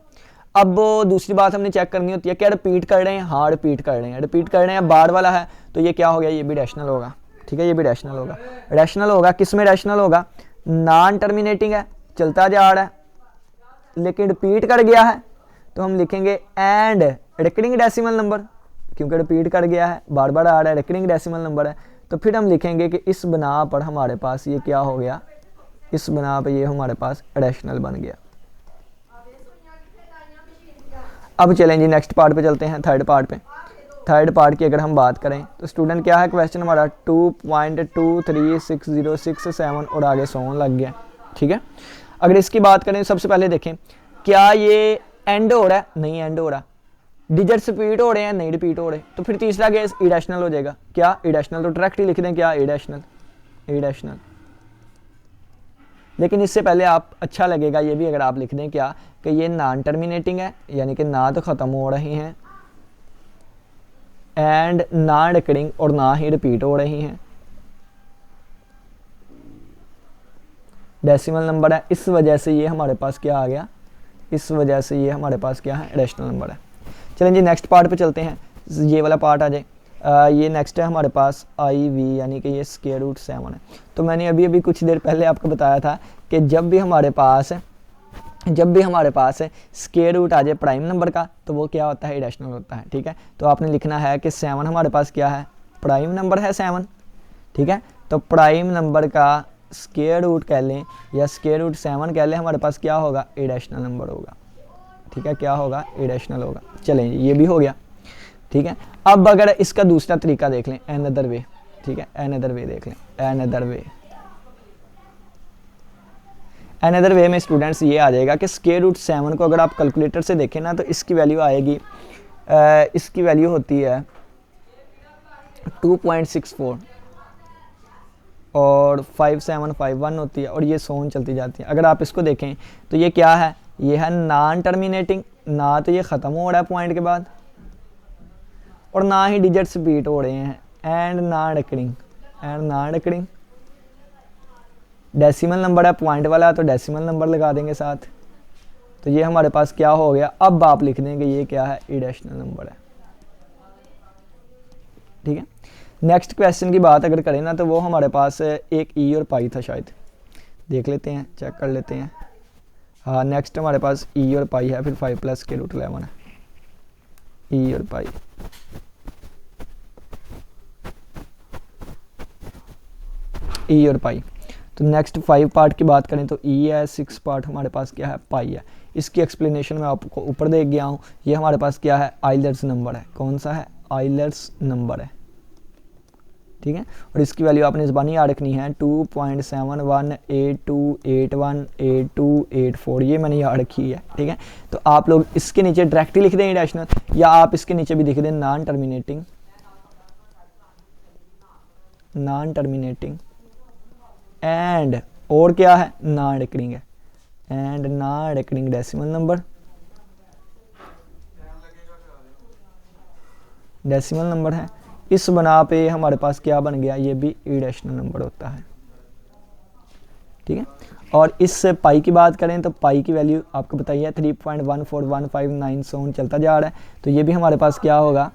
अब दूसरी बात हमने चेक करनी होती है, क्या रिपीट कर रहे हैं, हाँ रिपीट कर रहे हैं, रिपीट कर रहे हैं, बार वाला है, तो ये क्या हो गया, ये भी रैशनल होगा। ठीक है, ये भी रैशनल होगा। रैशनल होगा किस में, रैशनल होगा, नॉन टर्मिनेटिंग है, चलता जा रहा है, लेकिन रिपीट कर गया है, तो हम लिखेंगे एंड रिकरिंग डेसिमल नंबर, क्योंकि रिपीट कर गया है, बार बार आ रहा है, रिकरिंग डेसिमल नंबर है। तो फिर हम लिखेंगे कि इस बना पर हमारे पास ये क्या हो गया, इस बना पर ये हमारे पास रैशनल बन गया। अब चलें जी नेक्स्ट पार्ट पे चलते हैं, थर्ड पार्ट पे। थर्ड पार्ट की अगर हम बात करें तो स्टूडेंट क्या है, क्वेश्चन हमारा 2.23607 और आगे 100 लग गया। ठीक है, अगर इसकी बात करें सबसे पहले देखें, क्या ये एंड हो रहा है, नहीं एंड हो रहा, डिजिट्स रिपीट हो रहे हैं, नहीं रिपीट हो रहे, तो फिर तीसरा केस इरेशनल हो जाएगा। क्या इरेशनल, तो डायरेक्ट ही लिख दें क्या, इरेशनल, इरेशनल। लेकिन इससे पहले आप अच्छा लगेगा ये भी अगर आप लिख दें क्या, कि ये नॉन टर्मिनेटिंग है, यानी कि ना तो ख़त्म हो रही हैं, एंड ना रिकरिंग और ना ही रिपीट हो रही हैं, डेसिमल नंबर है, इस वजह से ये हमारे पास क्या आ गया, इस वजह से ये हमारे पास क्या है, रैशनल नंबर है। चलें जी नेक्स्ट पार्ट पे चलते हैं, ये वाला पार्ट आ जाए। ये नेक्स्ट है हमारे पास IV, यानी कि ये स्क्वायर रूट 7 है। तो मैंने अभी कुछ देर पहले आपको बताया था कि जब भी हमारे पास स्क्वायर रूट आ जाए प्राइम नंबर का, तो वो क्या होता है, इरेशनल होता है। ठीक है, तो आपने लिखना है कि 7 हमारे पास क्या है, प्राइम नंबर है 7। ठीक है, तो प्राइम नंबर का स्क्वायर रूट कह लें या स्क्वायर रूट 7 कह लें, हमारे पास क्या होगा, इरेशनल नंबर होगा। ठीक है, क्या होगा, इरेशनल होगा। चलें ये भी हो गया। ठीक है, अब अगर इसका दूसरा तरीका देख लें, अनदर वे। ठीक है, अनदर वे देख लें, अनदर वे। अनदर वे में स्टूडेंट्स ये आ जाएगा कि स्क्वायर रूट 7 को अगर आप कैलकुलेटर से देखें ना, तो इसकी वैल्यू आएगी, इसकी वैल्यू होती है 2.64 और 5751 होती है, और ये 100 चलती जाती है। अगर आप इसको देखें तो ये क्या है, ये है नॉन टर्मिनेटिंग, ना तो ये ख़त्म हो रहा है पॉइंट के बाद, और ना ही डिजिट्स रिपीट हो रहे हैं, and non recurring, and non recurring. Decimal number है पॉइंट वाला, तो डेसिमल नंबर लगा देंगे साथ, तो ये हमारे पास क्या हो गया। अब आप लिख देंगे ये क्या है, इरेशनल नंबर है। ठीक है, नेक्स्ट क्वेश्चन की बात अगर करें ना, तो वो हमारे पास एक ई और पाई था, शायद देख लेते हैं, चेक कर लेते हैं। हाँ, नेक्स्ट हमारे पास ई और पाई है, फिर 5 + के रूट 11 है, ई और पाई। ई और पाई, तो नेक्स्ट 5 पार्ट की बात करें तो ई है, 6 पार्ट हमारे पास क्या है, पाई है। इसकी एक्सप्लेनेशन मैं आपको ऊपर दे गया हूँ। ये हमारे पास क्या है, आइलर्स नंबर है। कौन सा है, आइलर्स नंबर है। ठीक है, और इसकी वैल्यू आपने ज़बानी याद रखनी है, 2.7182818284, ये मैंने याद रखी है। ठीक है, तो आप लोग इसके नीचे डायरेक्टली लिख दें इरेशनल, या आप इसके नीचे भी लिख दें non terminating, non terminating, and और क्या है, नॉन रिकरिंग है, and non recurring decimal number, decimal number है। इस बना पे हमारे पास क्या बन गया, ये भी इरेशनल नंबर होता है। ठीक है, और इस पाई की बात करें तो पाई की वैल्यू आपको बताइए 3.14159 चलता जा रहा है, तो ये भी हमारे पास क्या होगा,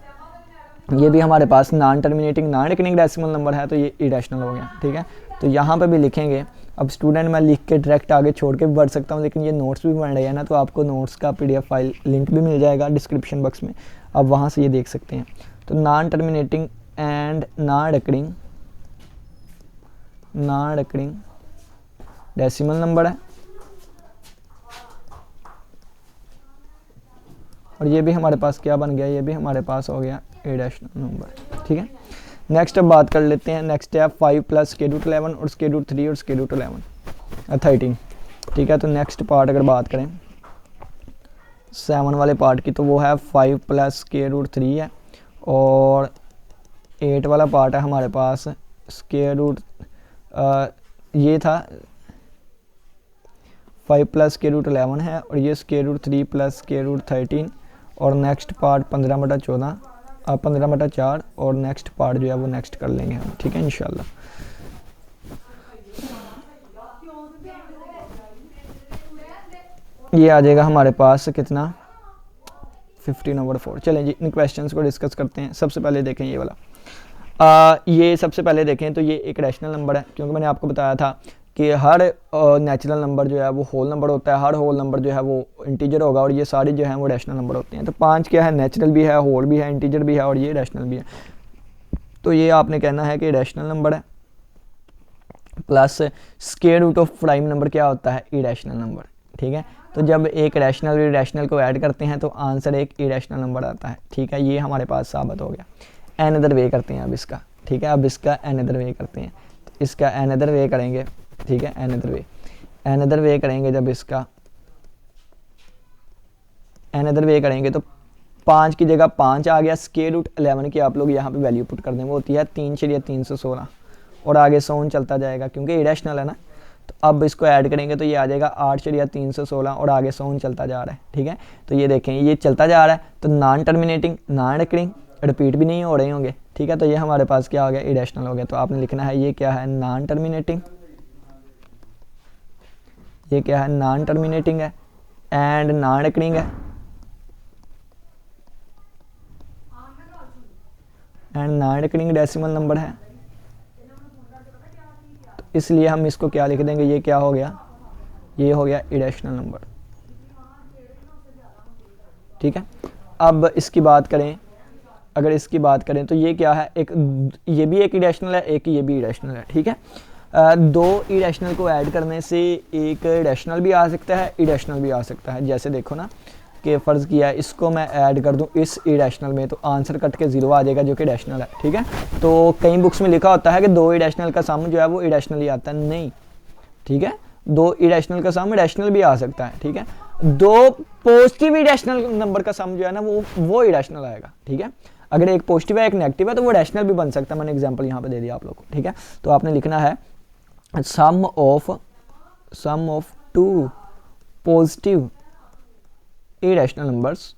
ये भी हमारे पास non terminating non recurring decimal number है, तो ये इरेशनल हो गया। ठीक है, तो यहाँ पे भी लिखेंगे। अब स्टूडेंट मैं लिख के डायरेक्ट आगे छोड़ के भी बढ़ सकता हूँ, लेकिन ये नोट्स भी बन रहे हैं ना, तो आपको नोट्स का PDF फाइल लिंक भी मिल जाएगा डिस्क्रिप्शन बॉक्स में, आप वहाँ से ये देख सकते हैं। तो non terminating and non recurring decimal number है, और ये भी हमारे पास क्या बन गया, ये भी हमारे पास हो गया इरेशनल नंबर। ठीक है, नेक्स्ट अब बात कर लेते हैं। नेक्स्ट है 5 + (√11) और (√3) और (√13). ठीक है, तो नेक्स्ट पार्ट अगर बात करें 7 वाले पार्ट की, तो वो है 5 + (√3) है, और 8 वाला पार्ट है हमारे पास ये था 5 + (√11) है, और ये (√3 + (√13), और नेक्स्ट पार्ट 15/14 15/4, और नेक्स्ट पार्ट जो है वो नेक्स्ट कर लेंगे हम। ठीक है, इंशाल्लाह। ये आ जाएगा हमारे पास कितना 15/4। चलें जी, इन क्वेश्चंस को डिस्कस करते हैं। सबसे पहले देखें ये वाला, ये सबसे पहले देखें तो ये एक रैशनल नंबर है, क्योंकि मैंने आपको बताया था कि हर नेचुरल नंबर जो है वो होल नंबर होता है, हर होल नंबर जो है वो इंटीजर होगा, और ये सारे जो हैं वो रैशनल नंबर होते हैं। तो 5 क्या है, नेचुरल भी है, होल भी है, इंटीजर भी है, और ये रैशनल भी है। तो ये आपने कहना है कि रैशनल नंबर है, plus square root of prime number क्या होता है, इरेशनल नंबर। ठीक है, तो जब एक रैशनल और इरेशनल को ऐड करते हैं तो आंसर एक इरेशनल नंबर आता है। ठीक है, ये हमारे पास साबित हो गया। अनदर वे करते हैं अब इसका। ठीक है, अब इसका अनदर वे करते हैं, तो इसका अनदर वे करेंगे। ठीक है, अनदर वे करेंगे, जब इसका अनदर वे करेंगे तो 5 की जगह 5 आ गया, स्क्वायर रूट 11 की आप लोग यहाँ पे वैल्यू पुट कर दें, वो होती है 3/316, और आगे 100 चलता जाएगा क्योंकि इरेशनल है ना। तो अब इसको ऐड करेंगे तो ये आ जाएगा 8/316, और आगे 100 चलता जा रहा है। ठीक है, तो ये देखें ये चलता जा रहा है, तो non terminating, non recurring, repeat भी नहीं हो रहे होंगे। ठीक है, तो ये हमारे पास क्या हो गया, इरेशनल हो गया। तो आपने लिखना है ये क्या है, नॉन टर्मिनेटिंग, ये क्या है, नॉन टर्मिनेटिंग है, एंड नॉन रिकरिंग है, and non recurring decimal number है। तो इसलिए हम इसको क्या लिख देंगे, ये क्या हो गया, ये हो गया इरेशनल नंबर। ठीक है, अब इसकी बात करें, अगर इसकी बात करें तो ये क्या है, एक ये भी एक इरेशनल है, एक ये भी इरेशनल है। ठीक है, दो इरेशनल को ऐड करने से एक रैशनल भी आ सकता है, इरेशनल भी आ सकता है। जैसे देखो ना कि फ़र्ज़ किया है इसको मैं ऐड कर दूं इस इरेशनल में, तो आंसर कट के 0 आ जाएगा जो कि रैशनल है। ठीक है, तो कई बुक्स में लिखा होता है कि 2 इरेशनल का सम जो है वो इरेशनल ही आता है, नहीं। ठीक है, 2 इरेशनल का सम रैशनल भी आ सकता है। ठीक है, 2 पॉजिटिव इरेशनल नंबर का सम जो है ना वो इरेशनल आएगा। ठीक है, अगर एक पॉजिटिव है एक नेगेटिव है तो वो रैशनल भी बन सकता है। मैंने एग्जांपल यहाँ पे दे दिया आप लोग को। ठीक है, तो आपने लिखना है sum of 2 positive irrational numbers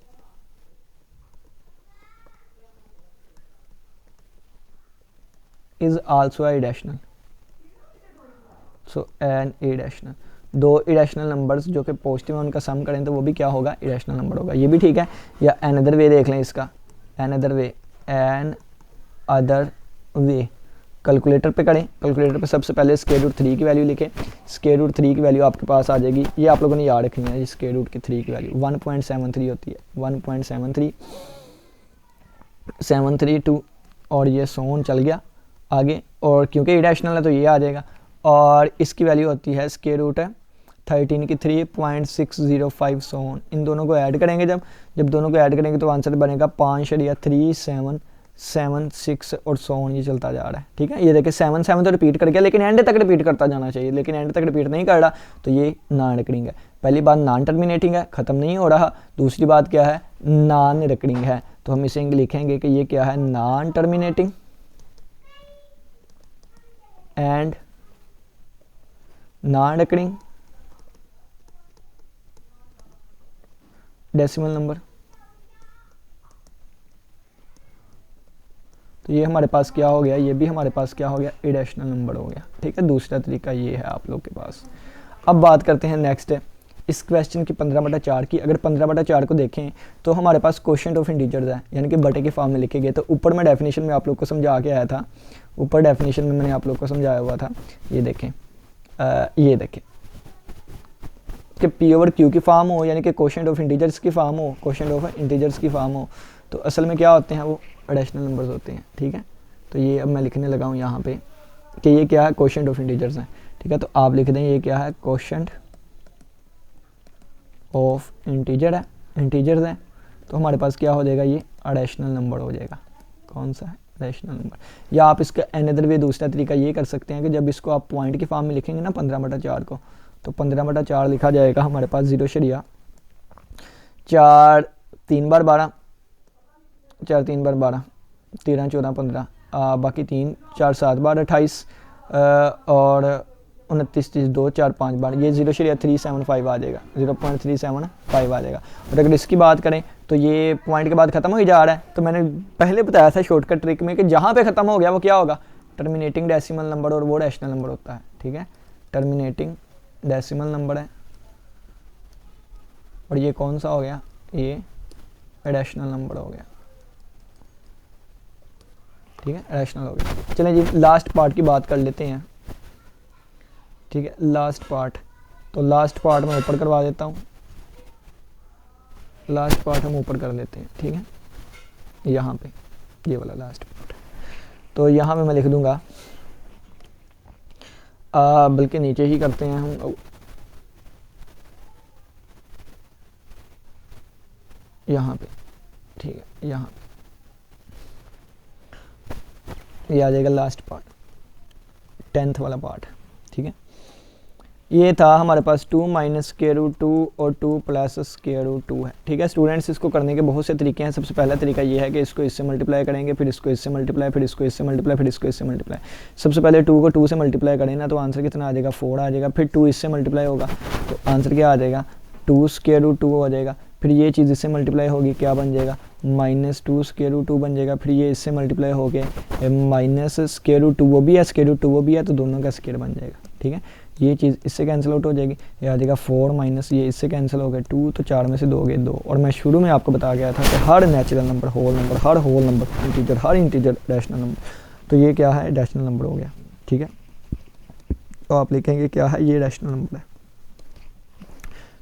is also irrational, so an irrational। 2 irrational numbers जो कि पॉजिटिव है उनका सम करें तो वो भी क्या होगा, irrational नंबर होगा। ये भी ठीक है, या another way देख लें इसका, another way कैलकुलेटर पे करें। कैलकुलेटर पे सबसे पहले स्क्वायर रूट 3 की वैल्यू लिखें। स्क्वायर रूट 3 की वैल्यू आपके पास आ जाएगी, ये आप लोगों ने याद रखनी है। स्क्वायर रूट की 3 की वैल्यू 1.73 होती है, 1.732, और ये 100 चल गया आगे, और क्योंकि इरेशनल है तो ये आ जाएगा। और इसकी वैल्यू होती है स्क्वायर रूट 13 की 3.605 100। इन दोनों को ऐड करेंगे, जब दोनों को ऐड करेंगे तो आंसर बनेगा 5.3776 और 100 ये चलता जा रहा है। ठीक है, ये देखिए 7 तो रिपीट कर गया, लेकिन एंड तक रिपीट करता जाना चाहिए, लेकिन एंड तक रिपीट नहीं कर रहा, तो ये नॉन रिकरिंग है। पहली बात नॉन टर्मिनेटिंग है, ख़त्म नहीं हो रहा। दूसरी बात क्या है, नॉन रिकरिंग है। तो हम इसे लिखेंगे कि ये क्या है, non terminating and non recurring decimal number. तो ये हमारे पास क्या हो गया, ये भी हमारे पास क्या हो गया, इरेशनल नंबर हो गया। ठीक है, दूसरा तरीका ये है आप लोग के पास। अब बात करते हैं नेक्स्ट इस क्वेश्चन की 15/4 की, अगर 15/4 को देखें तो हमारे पास क्वोशंट ऑफ इंटीजर्स है, यानी कि बटे के फॉर्म में लिखे गए। तो ऊपर मैं डेफिनेशन में आप लोग को समझा के आया था, ऊपर डेफिनेशन में मैंने आप लोग को समझाया हुआ था, ये देखें, ये देखें कि पी ओवर क्यू की फॉर्म हो, यानी कि क्वोशंट ऑफ इंटीजर्स की फॉर्म हो, क्वोशंट ऑफ इंटीजर्स की फॉर्म हो, तो असल में क्या होते हैं, वो रैशनल नंबर्स होते हैं। ठीक है, तो ये अब मैं लिखने लगा हूँ यहाँ पे कि ये क्या है, क्वोशंट ऑफ इंटीजर्स है। ठीक है, तो आप लिख दें ये क्या है, क्वोशंट ऑफ इंटीजर है, इंटीजर्स है। तो हमारे पास क्या हो जाएगा, ये रैशनल नंबर हो जाएगा। कौन सा है, रैशनल नंबर। या आप इसका अनदर वे, दूसरा तरीका ये कर सकते हैं कि जब इसको आप पॉइंट की फॉर्म में लिखेंगे ना 15/4 को, तो 15/4 लिखा जाएगा हमारे पास 0.4 3 बार 12, 4 3 बार 12, 13 14 15, बाकी 3 4 7 बार 28, और 29 30 2 4 5 बार, ये 0.375 आ जाएगा, 0.375 आ जाएगा। और अगर इसकी बात करें तो ये पॉइंट के बाद ख़त्म हो ही जा रहा है, तो मैंने पहले बताया था शॉर्टकट ट्रिक में कि जहाँ पे ख़त्म हो गया वो क्या होगा, टर्मिनेटिंग डेसिमल नंबर, और वो रैशनल नंबर होता है। ठीक है, टर्मिनेटिंग डेसिमल नंबर है, और ये कौन सा हो गया, ये रैशनल नंबर हो गया। ठीक है, रैशनल हो गया। चलें जी, लास्ट पार्ट की बात कर लेते हैं। ठीक है, लास्ट पार्ट, तो लास्ट पार्ट मैं ऊपर करवा देता हूँ, लास्ट पार्ट हम ऊपर कर लेते हैं। ठीक है, यहाँ पे ये वाला लास्ट पार्ट, तो यहाँ पे मैं लिख दूंगा, बल्कि नीचे ही करते हैं हम, यहाँ पे। ठीक है, यहाँ ये आ जाएगा लास्ट पार्ट, 10th वाला पार्ट। ठीक है, ये था हमारे पास 2 माइनस स्क्वायर रूट 2 और 2 प्लस स्क्वायर रूट 2 है। ठीक है स्टूडेंट्स, इसको करने के बहुत से तरीके हैं। सबसे पहला तरीका ये है कि इसको इससे मल्टीप्लाई करेंगे, फिर इसको इससे मल्टीप्लाई, फिर इसको इससे मल्टीप्लाई, फिर इसको इससे मल्टीप्लाई। सबसे पहले 2 को 2 से मल्टीप्लाई करें ना, तो आंसर कितना आ जाएगा, 4 आ जाएगा। फिर 2 इससे मल्टीप्लाई होगा तो आंसर क्या आ जाएगा, 2 स्क्वायर रूट 2 हो जाएगा। फिर ये चीज़ इससे मल्टीप्लाई होगी, क्या बन जाएगा, -2 स्क्वायर रूट 2 बन जाएगा। फिर ये इससे मल्टीप्लाई हो गए माइनस स्क्वायर रूट 2 वो भी है, स्क्वायर रूट 2 वो भी है, तो दोनों का स्क्वायर बन जाएगा। ठीक है, ये चीज़ इससे कैंसिल आउट हो जाएगी, ये आ जाएगा 4 माइनस ये इससे कैंसिल हो गया 2, तो 4 में से 2 गए 2। और मैं शुरू में आपको बता गया था कि हर नेचुरल नंबर, होल नंबर, हर होल नंबर इंटीजर, हर इंटीजर रैशनल नंबर, तो ये क्या है, रैशनल नंबर हो गया। ठीक है, तो आप लिखेंगे क्या है, ये रैशनल नंबर है।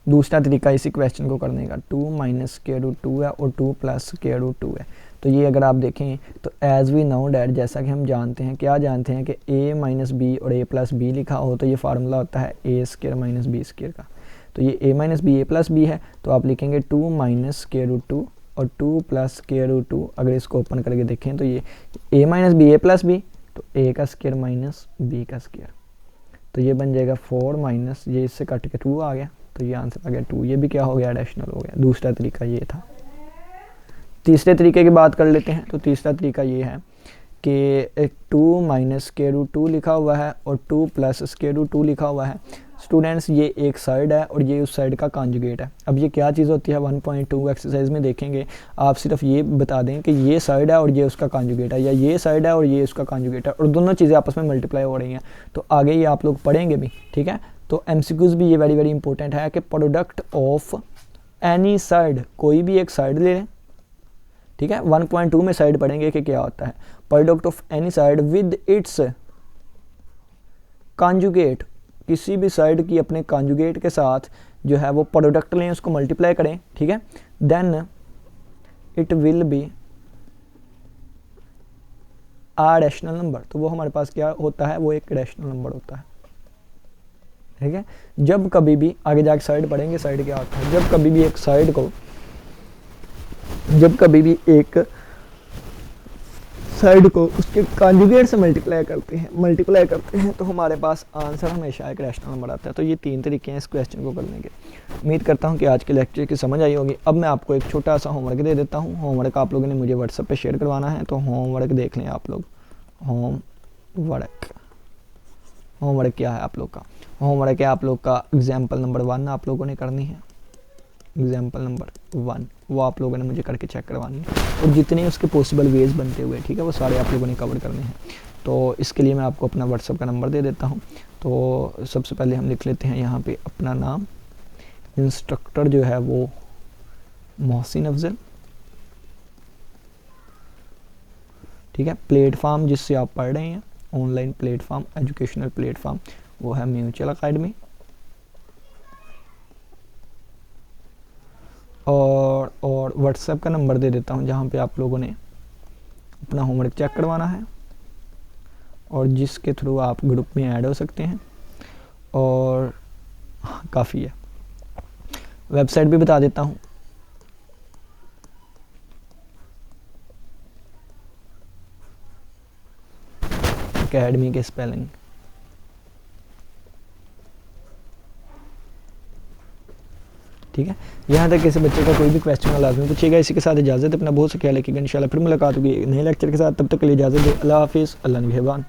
दूसरा तरीका इसी क्वेश्चन को करने का, 2 माइनस स्क्वायर रूट 2 है और 2 प्लस स्क्वायर रूट 2 है। तो ये अगर आप देखें तो एज वी नो डैट, जैसा कि हम जानते हैं, क्या जानते हैं कि a माइनस बी और a प्लस बी लिखा हो तो ये फार्मूला होता है a square minus b square का। तो ये a minus b, a plus b है, तो आप लिखेंगे 2 माइनस स्क्वायर रूट 2 और 2 प्लस स्क्वायर रूट 2। अगर इसको ओपन करके देखें तो ये a minus b, a plus b, तो a का स्क्वायर माइनस b का स्क्वायर, तो ये बन जाएगा 4 माइनस ये इससे कट के 2 आ गया, तो ये आंसर आ गया 2। ये भी क्या हो गया, रैशनल हो गया। दूसरा तरीका ये था। तीसरे तरीके की बात कर लेते हैं। तो तीसरा तरीका ये है कि 2 माइनस स्क्वायर रूट 2 लिखा हुआ है और 2 प्लस स्क्वायर रूट 2 लिखा हुआ है। स्टूडेंट्स, ये एक साइड है और ये उस साइड का कॉन्जुगेट है। अब ये क्या चीज़ होती है, 1.2 एक्सरसाइज में देखेंगे। आप सिर्फ ये बता दें कि ये साइड है और ये उसका कॉन्जुगेट है, या ये साइड है और ये उसका कॉन्जुगेट है, और दोनों चीज़ें आपस में मल्टीप्लाई हो रही हैं। तो आगे ये आप लोग पढ़ेंगे भी। ठीक है, तो MCQs भी ये वेरी वेरी इंपॉर्टेंट है कि प्रोडक्ट ऑफ एनी साइड, कोई भी एक साइड ले लें। ठीक है, 1.2 में साइड पढ़ेंगे कि क्या होता है, product of any side with its conjugate, किसी भी साइड की अपने कॉन्जुगेट के साथ जो है वो प्रोडक्ट लें, उसको मल्टीप्लाई करें। ठीक है, then it will be a rational number. तो वो हमारे पास क्या होता है, वो एक रैशनल नंबर होता है। ठीक है, जब कभी भी आगे जाके साइड पढ़ेंगे, साइड क्या होता है, जब कभी भी एक साइड को, जब कभी भी एक साइड को उसके कॉन्जुगेट से मल्टीप्लाई करते हैं तो हमारे पास आंसर हमेशा एक रैशनल नंबर आता है। तो ये 3 तरीके हैं इस क्वेश्चन को करने के। उम्मीद करता हूँ कि आज के लेक्चर की समझ आई होगी। अब मैं आपको एक छोटा सा होमवर्क दे देता हूँ। होमवर्क आप लोगों ने मुझे व्हाट्सएप पे शेयर करवाना है, तो होमवर्क देख लें आप लोग। होमवर्क क्या है आप लोग का, होमवर्क है आप लोग का एग्जाम्पल नंबर 1 आप लोगों ने करनी है। एग्जाम्पल नंबर 1 वो आप लोगों ने मुझे करके चेक करवानी है, और जितने उसके पॉसिबल वेज बनते हुए, ठीक है, वो सारे आप लोगों ने कवर करने हैं। तो इसके लिए मैं आपको अपना व्हाट्सएप का नंबर दे देता हूँ। तो सबसे पहले हम लिख लेते हैं यहाँ पे अपना नाम, इंस्ट्रक्टर जो है वो मोहसिन अफजल, ठीक है। प्लेटफॉर्म जिससे आप पढ़ रहे हैं, ऑनलाइन प्लेटफॉर्म, एजुकेशनल प्लेटफॉर्म, वो है म्यूचुअल अकेडमी। और व्हाट्सएप का नंबर दे देता हूँ जहाँ पे आप लोगों ने अपना होमवर्क चेक करवाना है और जिसके थ्रू आप ग्रुप में ऐड हो सकते हैं। और काफ़ी है। वेबसाइट भी बता देता हूँ, एकेडमी के स्पेलिंग, ठीक है। यहाँ तक किसी बच्चे का कोई भी क्वेश्चन लाजमी पूछिएगा। इसी के साथ इजाज़त, अपना बहुत सा ख्याल रखिएगा। इंशाल्लाह फिर मुलाकात होगी नए लेक्चर के साथ। तब तक के लिए इजाज़त दे। अल्लाह हाफिज़। अल्लाह निगहबान।